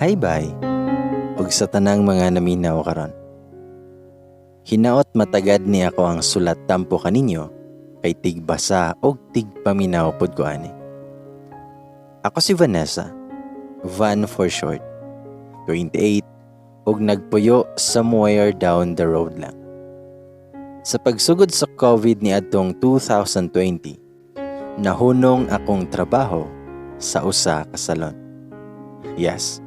Hi bye, ug sa tanang mga naminaw karon. Hinaot matagad ni ako ang sulat tampo kaninyo kay tigbasa og tigpaminaw pod ko ani. Ako si Vanessa, Van for short, 28 ug nagpuyo somewhere down the road lang. Sa pagsugod sa COVID ni adtong 2020, nahunong akong trabaho sa usa ka salon. Yes,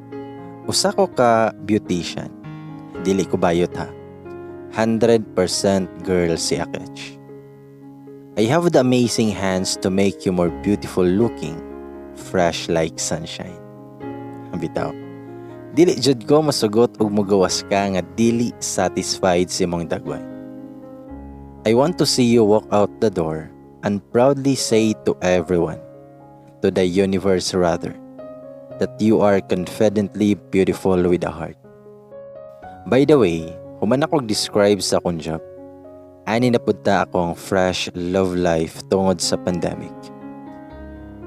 usa ko ka beautician. Dili ko bayot ha. 100% girl si Akech. I have the amazing hands to make you more beautiful looking, fresh like sunshine. Bitaw. Dili jud ko masugot ug mugawas ka nga dili satisfied si mong dagway. I want to see you walk out the door and proudly say to everyone, to the universe rather, that you are confidently beautiful with a heart. By the way, human akong describe sa akong job. Ani na punta akong fresh love life tungod sa pandemic.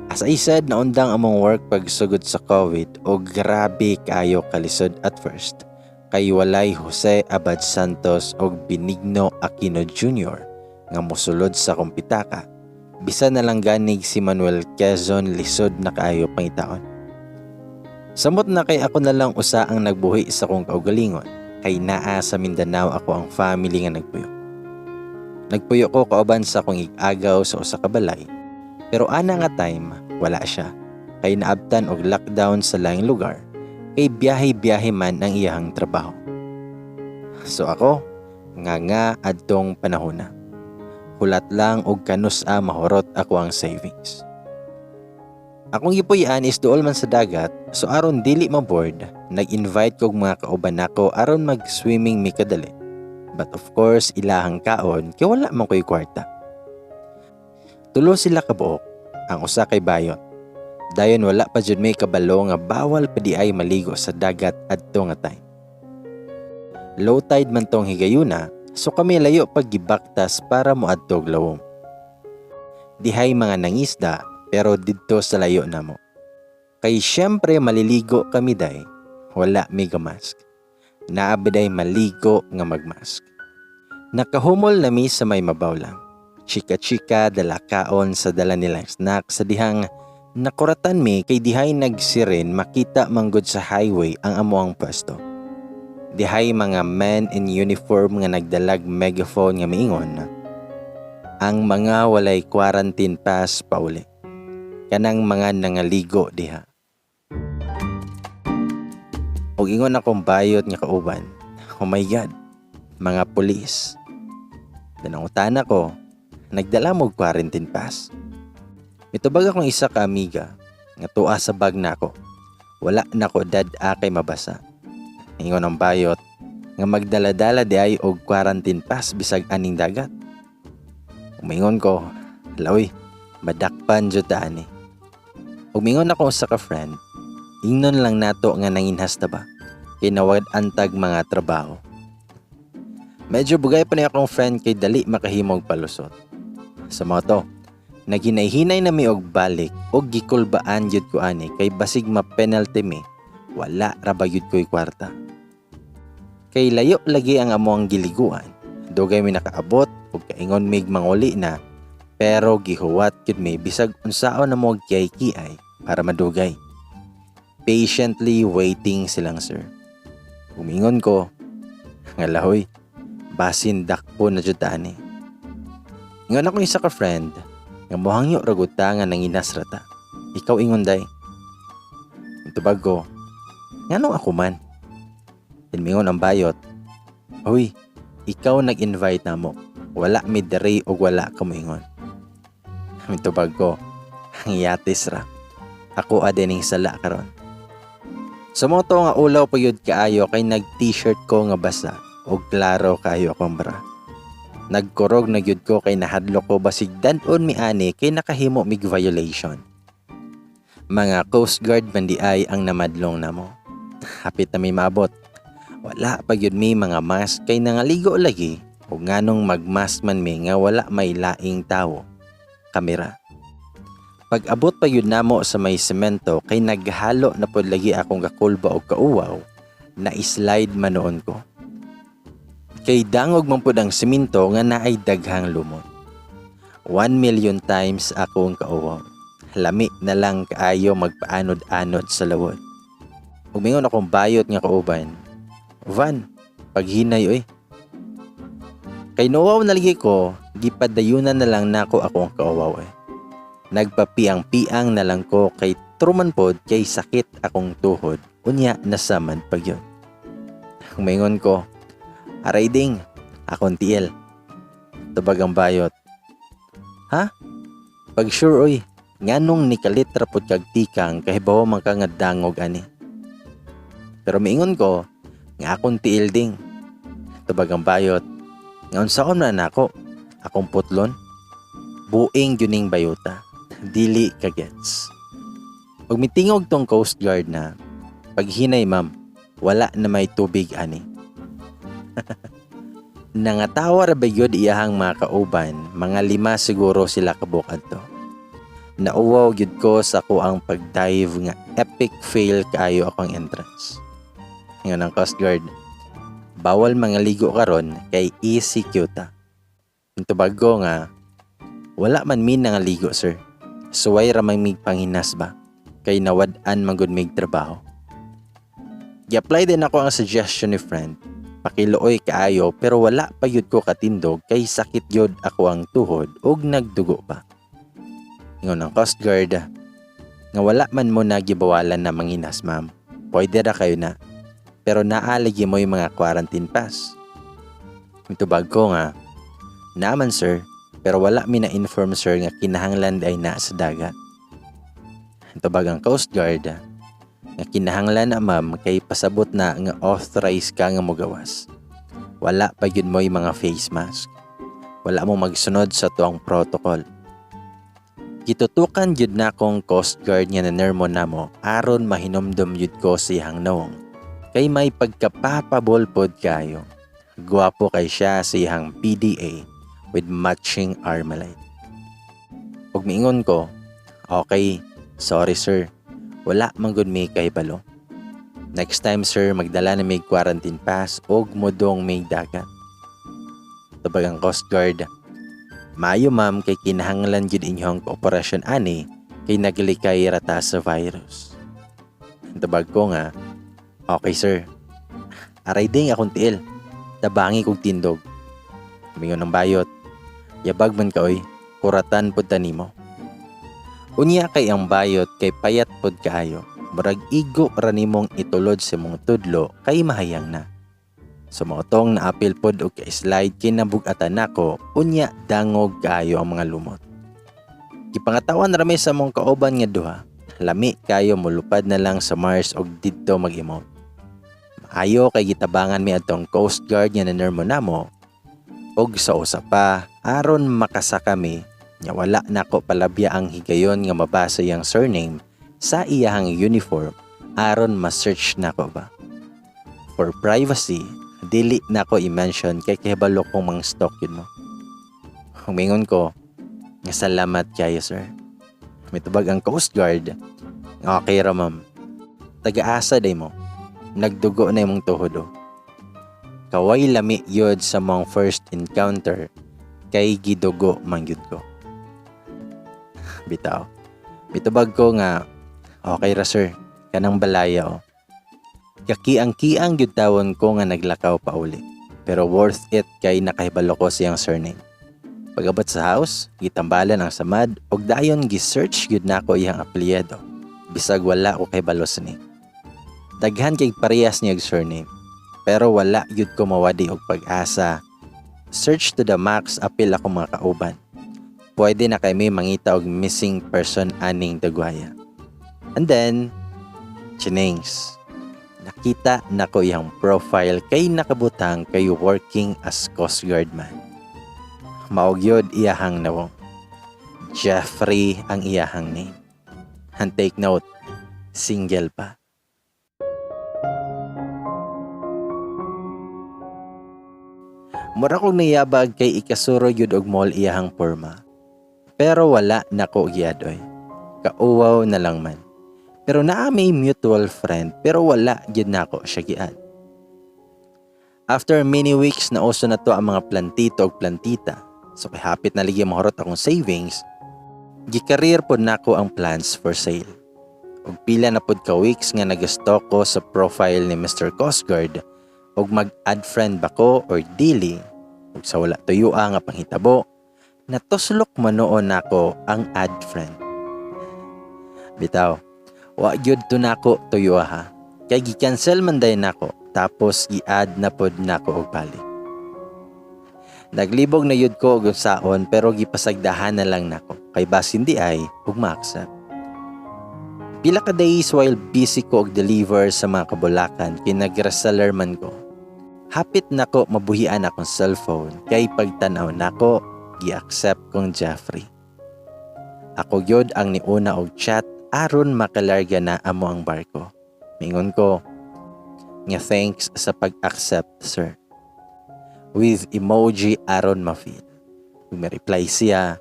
As I said, naundang among work pagsugod sa COVID o grabe kayo kalisod at first. Kay walay Jose Abad Santos o Benigno Aquino Jr. nga mosulod sa kumpitaka. Bisa na lang ganig si Manuel Quezon lisod na kaayo pangitaon. Samot na kay ako na lang usa ang nagbuhi sa kong kaugalingon, kay naa sa Mindanao ako ang family nga nagpuyo. Nagpuyo ko kauban sa akong ig-agaw sa usa ka balay, pero ana nga time wala siya, kay naabtan og lockdown sa laing lugar, kay biyahe-biyahe man ang iyang trabaho. So ako, nga adtong panahon na. Hulat lang og kanus-a mahurot ako ang savings. Akong gipuy-an is duol man sa dagat, so aron dili ma-board, nag-invite kog mga kauban nako aron mag-swimming mi kadali. But of course, ilahang kaon kay wala man ko'y kwarta. Tulo sila kabuok, ang usa kay bayon. Dayon wala pa jud may kabalo nga bawal pa di ay maligo sa dagat adto nga time. Low tide man tong higayuna, so kami layo pag gibaktas para moadtog lawom. Dihay mga nangisda, pero didto sa layo namo. Kay syempre maliligo kami day, wala mi gamask. Naabiday maligo nga magmask. Nakahumol nami sa may mabaw lang. Chika-chika dalakaon sa dala nilang snack sa dihang nakuratan mi kay dihay nagsiren makita manggod sa highway ang amoang pwesto. Dihay mga men in uniform nga nagdalag megaphone nga miingon. Ang mga walay quarantine pass pauli. Kanang mga nangaligo diha. Og ingon akong bayot nga kauban. Oh my God, mga pulis. Nanangutan ako, nagdala mo quarantine pass. Mitubag akong isa ka amiga, nga tuwa sa bag nako. Wala nako dad-a kay mabasa. Ingon ang bayot, nga magdala-dala di ay og quarantine pass bisag aning dagat. Umingon ko, lawi, madakpan jud ta ani. Umingon ako sa ka-friend, ingnon lang nato nga nanginhas ta ba, kay nawad antag mga trabaho. Medyo bugay pa niya akong friend kay dali makahimog palusot. Sa mga to, naghinay-hinay na mi og balik og gikulbaan jud ko ani kay basig ma-penalty mi, wala ra ba yun ko'y kwarta. Kay layo lagi ang amoang giliguan, dugay mi nakaabot ug kaingon mig manguli na, pero gihuwat gyud mi bisag unsaon na mo kiyay-kiyay para madugay. Patiently waiting silang sir. Umingon ko, nga lahoy, basin dakpo na jud ani. Ingon ako isa ka friend, nga mohangyo ra gud ta nga nanginas ra ta. Ikaw ingon day. Tubag ko, nganong ako man? Mingon ang bayot, "Hoy, ikaw nag-invite namo. Wala mi diri og wala ka moingon." Mitubag ko, "Ang yatis ra. Ako adening sala karon." Sumoto nga ulaw pa yun kaayo kay nag-t-shirt ko nga basa og klaro kaayo akong bra. Nagkurog na gyud ko kay nahadlok ko basig danon mi ani kay nakahimo mig violation. Mga Coast Guard bandi ay ang namadlong namo. Hapit na may mabot. Wala pa gyud mi mga mask kay nangaligo lagi ug nganong magmask man mi nga wala may laing tawo. Kamera. Pag abot pa yun namo sa may semento kay naghalo na pod lagi akong kakulba og kauwaw, na slide man noon ko. Kay dangog man pod ang semento nga naay daghang lumot. 1,000,000 times akong kauwaw. Lami na lang kaayo magpaanod-anod sa lawod. Ug mingon akong bayot nga kauban, "Van, paghinay oy." Kay nuwaw na lagi ko, gipadayunan na lang nako akong kauwaw eh. Nagpapiang-piang na lang ko kay truman pod kay sakit akong tuhod. Unya nasamad pag yun. Humingon ko, "Aray ding, akong tiil." Tubag ang bayot, "Ha? Pag sure oy, nganong nikalitra pod kag tikang kahibaw man ka nga dangog ani." Pero miingon ko, nga akong tiil ding. Tubag ang bayot, "Nga unsaon na nako, akong putlon." Buing yuning bayota. Dili kagets. Pag mitingog tong Coast Guard na, "Paghinay ma'am, wala na may tubig ani." Nangatawa ra ba yun iyahang mga kauban, mga 5 siguro sila kabukad to. Nauwaw gyud ko sa ako ang pag-dive nga epic fail kaayo akong entrance. Ngayon ang Coast Guard, "Bawal mga ligo karon kay ECQ ta." Tubag ko nga, "Wala man min nga ligo sir. Suway ra may mig panghinas ba? Kay nawad-an manggod mig trabaho." Gi-apply din ako ang suggestion ni friend. Pakiluoy kaayo pero wala pa yun ko katindog kay sakit yun ako ang tuhod ug nagdugo pa. Ingon ang Coast Guard, "Nga wala man mo nagibawalan na manghinas ma'am. Pwede ra kayo na. Pero naalagi mo yung mga quarantine pass." Tubag ko nga, "Naman sir. Pero wala mi na-inform sir nga kinahanglan ay na sa dagat." Tubag ang Coast Guard, nga kinahanglan na ma'am kay pasabot na nga authorized ka nga mogawas. Wala pa yun mo yung mga face mask. Wala mo magsunod sa tuang protocol. Gitutukan yun na kong Coast Guard nga nanermo na mo aron mahinomdom yun ko siyang nawong. Kay may pagkapapabol pod kayo. Gwapo kay siya siyang PDA with matching Armalite. Pag miingon ko, "Okay, sorry sir. Wala manggod may kahibalo. Next time sir, magdala na may quarantine pass o mudong may dagat." Tubag ang Coast Guard, "Maayo ma'am kay kinahanglan yun inyong kooperasyon ani kay nagilikay rata sa virus." Tubag ko nga, "Okay sir. Aray ding akong tiil. Tabangi kong tindog." Mingon ng bayot, "Yabag man ka oy, kuratan pod tanimo." Unya kay ang bayot kay payat pod kaayo. Murag igo ra nimong itulod sa mong tudlo kay mahayang na. Sumotong na apil pod og ka-slide kay nabug-atan nako, unya dangog kaayo ang mga lumot. Gipangatawan rami sa mong kauban nga duha. Lami kayo mulupad na lang sa Mars og didto mag-emote. Maayo kay gitabangan mi adtong Coast Guard nga nanermo namo. Og sa usa pa, aron makasa kami, nya wala nako palabya ang higayon nga mabasa yang surname sa iyahang uniform aron ma-search nako ba. For privacy, dili nako i-mention kay kahibalo kong mang stalk yun mo. Humingon ko, nga salamat kayo sir. Mitubag ang Coast Guard, "Okay ra ma'am. Taga-asa day mo. Nagdugo na imong tuhod o." Kaway lami yod sa mong first encounter kay gidugo man gyud ko. Bitaw. Mitubag ko nga, "Okay ra sir, kanang balaya o." Kakiang-kiang gyud tawon ko nga naglakaw pa uli. Pero worth it kay nakahibalo ko siyang surname. Pag-abot sa house, gitambalan ang samad og dayon gi-search gyud nako iyang apelyido. Bisag wala ko kay balos ni. Daghan kay parehas niya surname. Pero wala yun ko mawadi og pag-asa. Search to the max apil ako mga kauban. Pwede na kay may mangita og missing person aning dagwaya. And then, chinings. Nakita na ko iyang profile kay nakabutang kay working as Coast Guard man. Maugyod iyahang nawong. Jeffrey ang iyahang name. And take note, single pa. Mura kong niyabag kay ikasuro yun og mall iyahang porma. Pero wala na ko giyadoy. Kauwaw na lang man. Pero naa may mutual friend pero wala gyud nako siya giad. After many weeks na uso na to ang mga plantito ug plantita. So kay hapit na ligi mahurot akong savings, gi-career pod nako ang plans for sale. Ug pila na pod ka weeks nga nag-stalk ko sa profile ni Mr. Coast Guard ug mag-add friend ba ko or dili ug sa wala tuyua nga panghitabo natuslok man noon nako ang add friend. Bitaw, wa gyud to nako tuyua ha. Kay gi-cancel man day nako tapos gi-add na pod nako og balik. Naglibog na yun ko og saon pero gipasagdahan na lang nako kay basin di ay ug ma-accept. Pila ka days while busy ko og deliver sa mga kabulakan kay nag-reseller man ko. Hapit nako mabuhian akong cellphone kay pagtanaw nako gi-accept kong Jeffrey. Ako gyud ang niuna og chat aron makalarga na amo ang barko. Mingon ko nga thanks sa pag-accept sir. With emoji aron ma-feel. May reply siya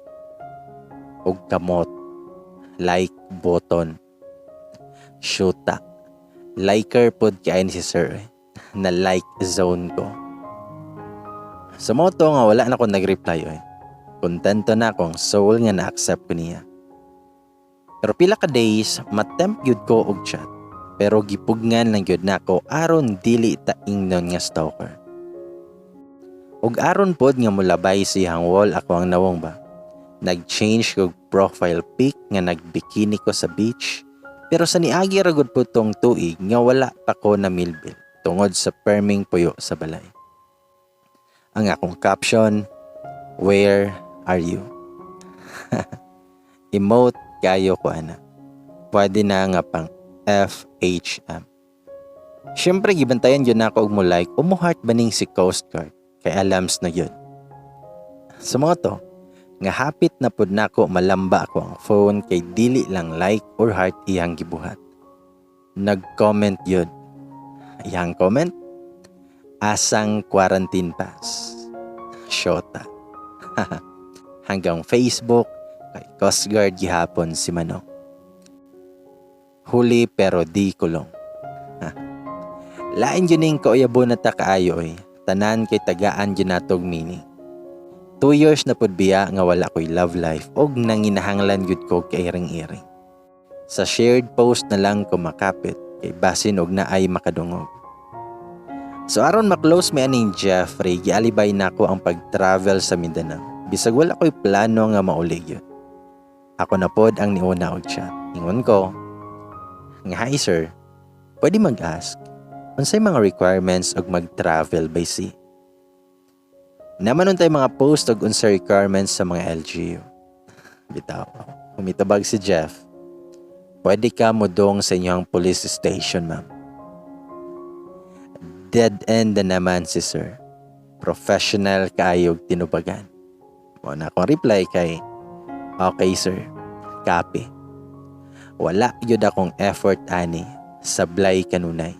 og kamot like button. Shoota. Liker pod kay si sir na like zone ko. Sa moto nga wala na ko nag-reply Kontento na akong soul nga na-accept ko niya. Pero pila ka days matempt gyud ko og chat. Pero gipugngan lang gyud nako aron dili ta ingnon nga stalker. Og aron pod nga mulabay siyang wall ako ang nawong ba. Nag-change ko profile pic nga nagbikini ko sa beach. Pero sa niagi ragod po tong tuig nga wala pa ko na milbil tungod sa perming puyo sa balay. Ang akong caption, where are you? Emote kayo ko ana. Pwede na nga pang FHM. Siyempre gibantayan yun ako og mo like o mo heart baning si Coast Guard kay alams na yun. Sa mga to, nga hapit na pod nako malamba ako ang phone kay dili lang like or heart iyang gibuhat. Nag-comment yun. Iyang comment? Asang quarantine pass. Shota. Hanggang Facebook kay Coast Guard gihapon si Manong. Huli pero di kulong. Lain yun ning kauyabo na ta kaayo tanan kay tagaan yun natog meaning. 2 years na pod biya nga wala ko'y love life og nanginahanglan gyud ko kay iring-iring. Sa shared post na lang ko makapit kay basin og naay makadungog. So aron ma-close mi aning Jeffrey, gialibay nako ang pag-travel sa Mindanao. Bisag wala ko'y plano nga maulig yun. Ako na pod ang niuna og chat. Ingon ko, nga hi sir, pwede mag-ask, unsay mga requirements og mag-travel by sea? Namanon tayo mga post og unsay requirements sa mga LGU. Bitaw, humitabag si Jeff. Pwede ka mudong sa inyong police station, ma'am. Dead end na naman si sir. Professional kaayog tinubagan. Muna akong reply kay, okay sir, copy. Wala yun akong effort ani, sablay kanunay.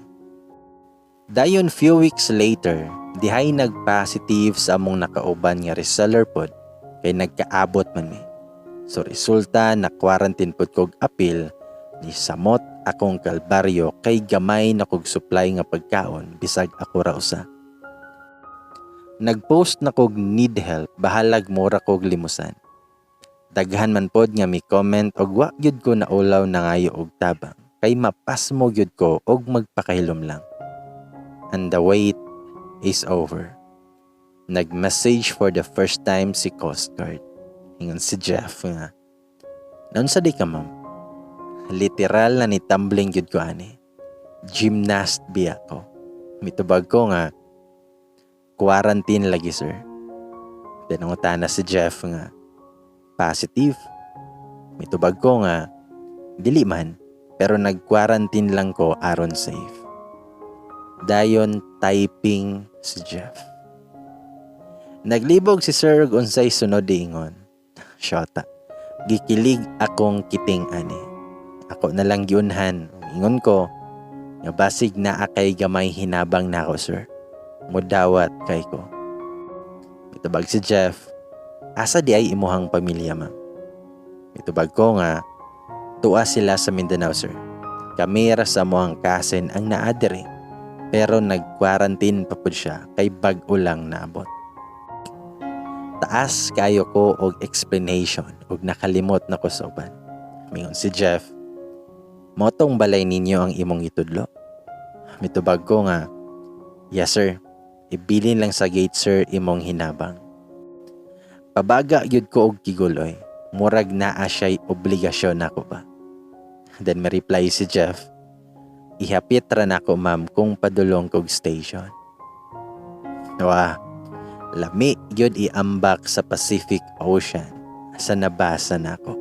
Dayon few weeks later, dihay nag-positive sa among nakauban nga reseller pod kay nagkaabot man mi. So resulta na quarantine pod kog apil ni samot akong kalbaryo kay gamay na kog supply nga pagkaon bisag ako ra usa. Nagpost na kog need help bahalag mura kog limusan. Daghan man pod nga mi comment og wa gyud ko na ulaw na ngayo og tabang kay mapasmo gyud ko og magpakahilom lang. And the wait is over. Nag-message for the first time si Coast Guard. Ingon si Jeff nga. Naunsa di ka ma'am? Literal na ni tumbling yun ko ani. Gymnast biya ko. Mitubag ko nga, quarantine lagi sir. Pinangutan na si Jeff nga, positive. Mitubag ko nga, dili man, pero nag-quarantine lang ko aron safe. Dayon typing si Jeff. Naglibog si Sir og unsay sunod diingon. Shota. Gikilig akong kiting ani. Ako na lang giunhan. Ingon ko, nga basig naa kay gamay hinabang nako sir. Mudawat kay ko. Mitubag si Jeff. Asa di ay imuhang pamilya ma'am. Mitubag ko nga, Tuwa sila sa Mindanao, sir. Kami ra sa moang kasen ang naadiri. Pero nag-quarantine pa pud siya kay bag-o lang naabot. Taas kayo ko og explanation og nakalimot na ko sa uban. Mingon si Jeff, motong balay ninyo ang imong itudlo. Mitubag ko nga, yes sir, ibilin lang sa gate sir imong hinabang. Pabaga yun ko og kiguloy, murag naa siya'y obligasyon nako ba. Then may reply si Jeff, ihapit ra nako ma'am kung padulong kog station. Wah, lami yun iambak sa Pacific Ocean sa nabasa nako.